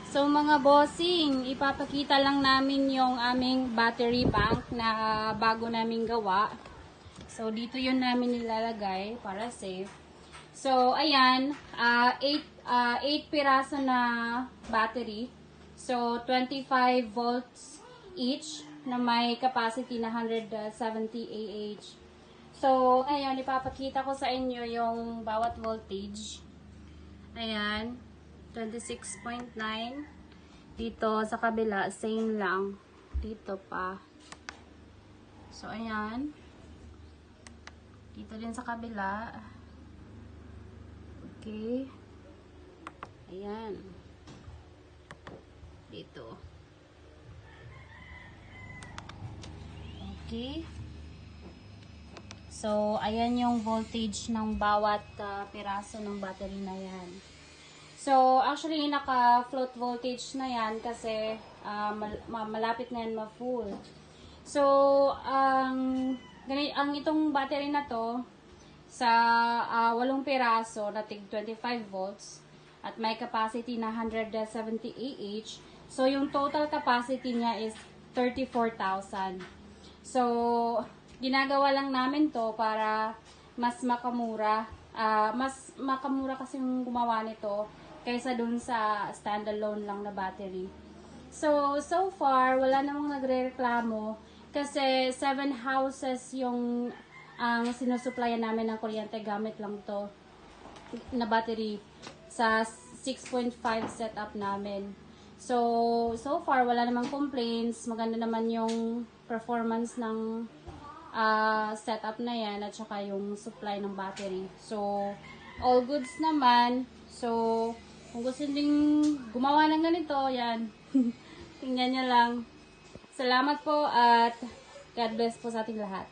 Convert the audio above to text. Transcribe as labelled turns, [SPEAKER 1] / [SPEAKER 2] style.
[SPEAKER 1] So mga bossing, ipapakita lang namin yung aming battery bank na bago naming gawa. So dito yun namin nilalagay para safe. So ayan, 8 piraso na battery. So 25 volts each na may capacity na 170 Ah. So ngayon ipapakita ko sa inyo yung bawat voltage. Ayan. 26.9. Dito sa kabila, same lang. Dito pa. So, ayan. Dito din sa kabila. Okay. Ayan. Dito. Okay. So, ayan yung voltage ng bawat piraso ng battery na yan. So, actually, naka-float voltage na yan kasi malapit na yan ma-full. So, ang itong battery na to, sa 8 piraso na tig 25 volts at may capacity na 170 Ah. So, yung total capacity niya is 34,000. So, ginagawa lang namin to para mas makamura. Mas makamura kasi yung gumawa nito kaysa dun sa standalone lang na battery. So far, wala namang nagre-reklamo kasi 7 houses yung ang sinusupplyan namin ng kuryente gamit lang to na battery sa 6.5 setup namin. So far, wala namang complaints. Maganda naman yung performance ng setup na yan at saka yung supply ng battery. So, all goods naman. So, kung gusto nyo gumawa ng ganito, yan. Tingnan nyo lang. Salamat po at God bless po sa ating lahat.